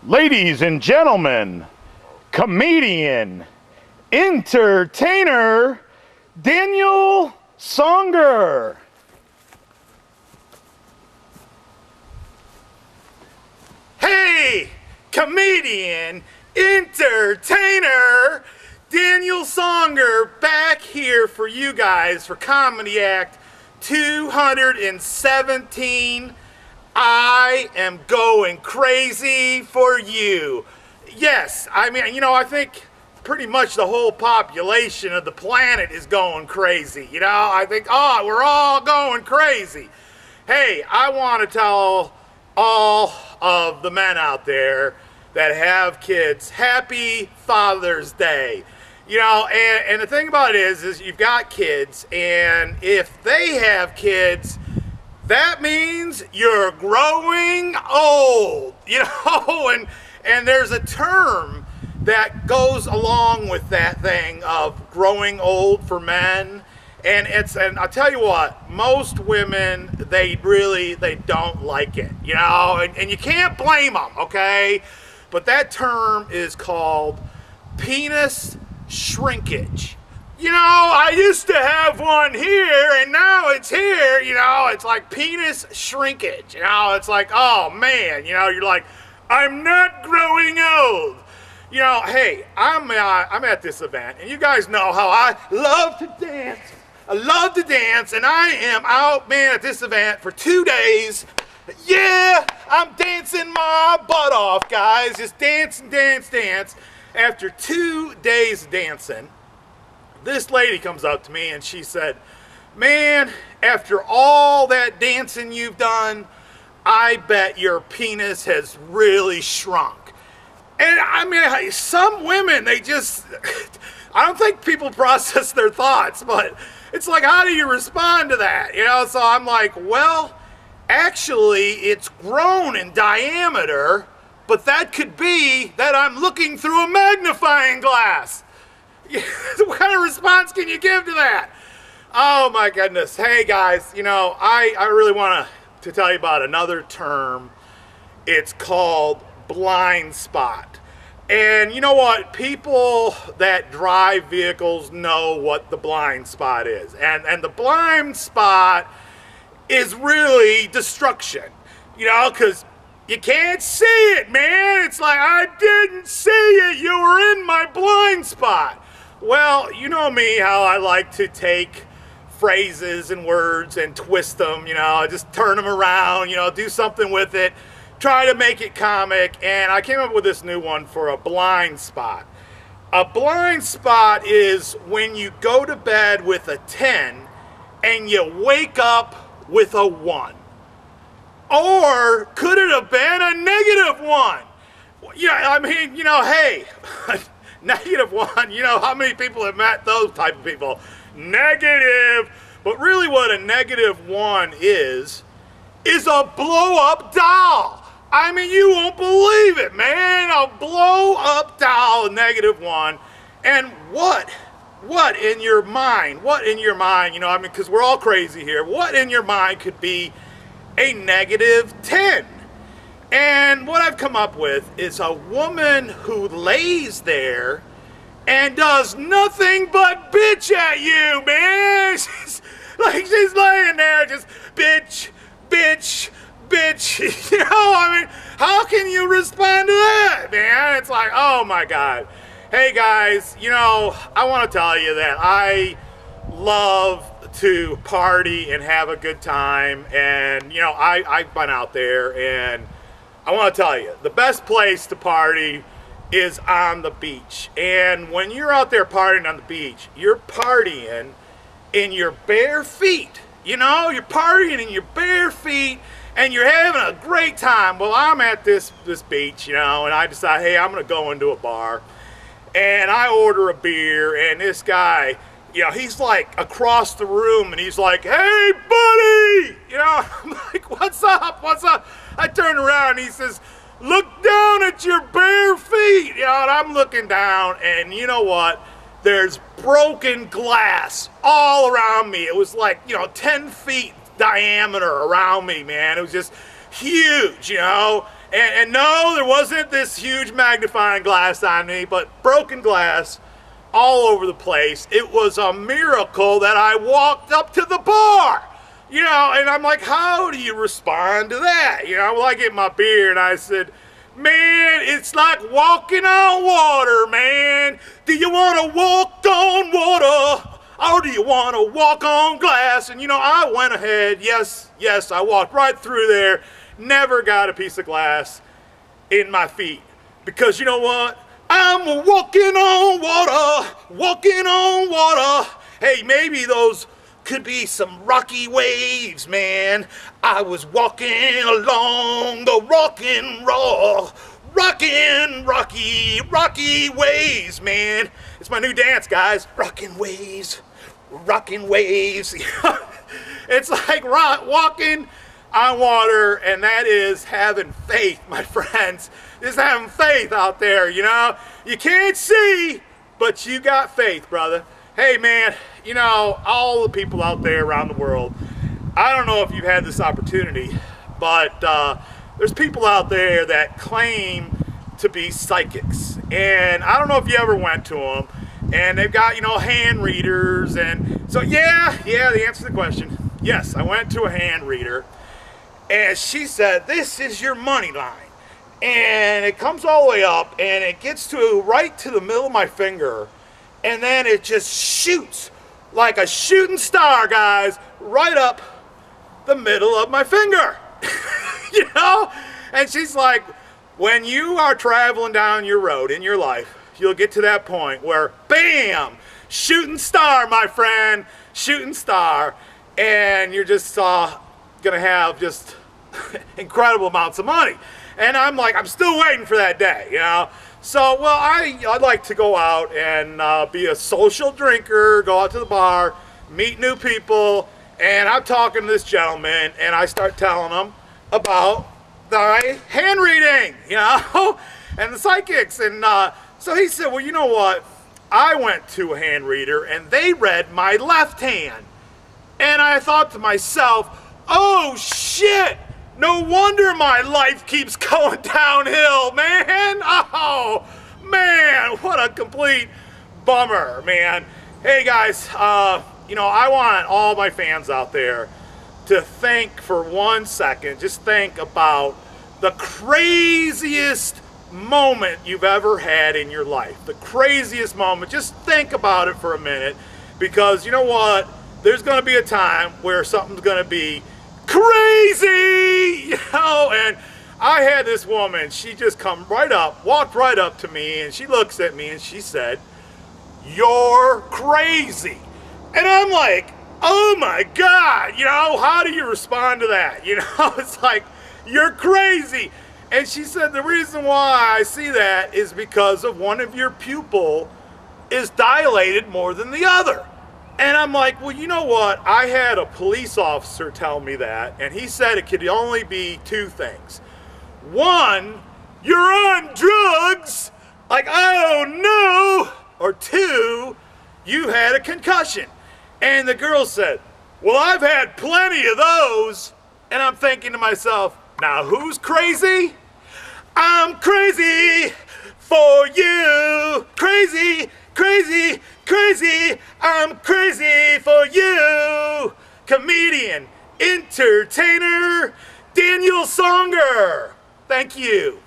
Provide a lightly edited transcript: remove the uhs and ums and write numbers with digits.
Ladies and gentlemen, comedian, entertainer, Daniel Songer. Hey, comedian, entertainer, Daniel Songer back here for you guys for Comedy Act 217. I am going crazy for you. Yes, I mean, you know, I think pretty much the whole population of the planet is going crazy. You know, I think, oh, we're all going crazy. Hey, I want to tell all of the men out there that have kids, happy Father's Day. You know, and the thing about it is you've got kids, and if they have kids, that means you're growing old, you know, and there's a term that goes along with that thing of growing old for men, and I'll tell you what, most women, they don't like it, you know, and you can't blame them, okay, but that term is called penis shrinkage. You know, I used to have one here, and now it's here, you know, it's like penis shrinkage, you know, it's like, oh man, you know, you're like, I'm not growing old. You know, hey, I'm at this event, and you guys know how I love to dance. I love to dance, and I am out, man, at this event for 2 days. Yeah, I'm dancing my butt off, guys, just dance and dance, dance. After 2 days dancing, this lady comes up to me and she said, man, after all that dancing you've done, I bet your penis has really shrunk. And I mean, some women, they just, I don't think people process their thoughts, but it's like, how do you respond to that? You know, so I'm like, well, actually, it's grown in diameter, but that could be that I'm looking through a magnifying glass. What kind of response can you give to that? Oh my goodness. Hey guys, you know, I really want to tell you about another term. It's called blind spot. And you know what? People that drive vehicles know what the blind spot is. And the blind spot is really destruction. You know, because you can't see it, man. It's like, I didn't see it. You were in my blind spot. Well, you know me, how I like to take phrases and words and twist them, you know, just turn them around, you know, do something with it, try to make it comic, and I came up with this new one for a blind spot. A blind spot is when you go to bed with a 10 and you wake up with a 1. Or could it have been a -1? Yeah, I mean, you know, hey, -1, you know, how many people have met those type of people? Negative. But really what a -1 is a blow-up doll. I mean, you won't believe it, man. A blow-up doll, a -1. And what in your mind, you know, I mean, because we're all crazy here, what in your mind could be a -10? And what I've come up with is a woman who lays there and does nothing but bitch at you, man. She's laying there just bitch, bitch, bitch. You know, I mean, how can you respond to that, man? It's like, oh my God. Hey guys, you know, I want to tell you that I love to party and have a good time, and you know, I've been out there, and I want to tell you, the best place to party is on the beach. And when you're out there partying on the beach, you're partying in your bare feet. You know, you're partying in your bare feet, and you're having a great time. Well, I'm at this beach, you know, and I decide, hey, I'm going to go into a bar, and I order a beer, and this guy, you know, he's like across the room, and he's like, hey, buddy! You know, I'm like, what's up? What's up? I turn around, and he says, look down at your bare feet. You know, and I'm looking down, and you know what? There's broken glass all around me. It was like, you know, 10 feet diameter around me, man. It was just huge, you know? And no, there wasn't this huge magnifying glass on me, but broken glass all over the place. It was a miracle that I walked up to the bar. You know, and I'm like, how do you respond to that? You know, well, I get my beer and I said, man, it's like walking on water, man. Do you want to walk on water? Or do you want to walk on glass? And you know, I went ahead, yes, I walked right through there, never got a piece of glass in my feet. Because you know what? I'm walking on water, walking on water. Hey, maybe those could be some rocky waves, man. I was walking along the rocky waves, man. It's my new dance, guys. Rockin' waves, rockin' waves. It's like walking on water, and that is having faith, my friends. Just having faith out there, you know. You can't see, but you got faith, brother. Hey, man, you know, all the people out there around the world, I don't know if you've had this opportunity, but there's people out there that claim to be psychics. And I don't know if you ever went to them, and they've got, you know, hand readers. And so, yeah, the answer to the question, yes, I went to a hand reader, and she said, this is your money line. And it comes all the way up, and it gets to right to the middle of my finger, and then it just shoots like a shooting star, guys, right up the middle of my finger. You know? And she's like, when you are traveling down your road in your life, you'll get to that point where, bam, shooting star, my friend, shooting star, and you're just gonna have just incredible amounts of money. And I'm like, I'm still waiting for that day, you know? So, well, I'd like to go out and be a social drinker, go out to the bar, meet new people, and I'm talking to this gentleman, and I start telling him about the hand reading, you know, and the psychics. And so he said, well, you know what? I went to a hand reader, and they read my left hand. And I thought to myself, oh, shit. No wonder my life keeps going downhill, man. Oh, man, what a complete bummer, man. Hey, guys, you know, I want all my fans out there to think for 1 second, just think about the craziest moment you've ever had in your life. The craziest moment. Just think about it for a minute, because you know what? There's going to be a time where something's going to be crazy, you know. And I had this woman, she just come right up, walked right up to me, and she looks at me and she said, you're crazy. And I'm like, oh my God, you know, how do you respond to that? You know, it's like, you're crazy. And she said, the reason why I see that is because of one of your pupil is dilated more than the other. And I'm like, well, you know what? I had a police officer tell me that, and he said it could only be two things. One, you're on drugs, like, oh no. Or two, you had a concussion. And the girl said, well, I've had plenty of those. And I'm thinking to myself, now who's crazy? I'm crazy for you. Crazy, crazy, crazy. I'm crazy for you. Comedian, entertainer, Daniel Songer. Thank you.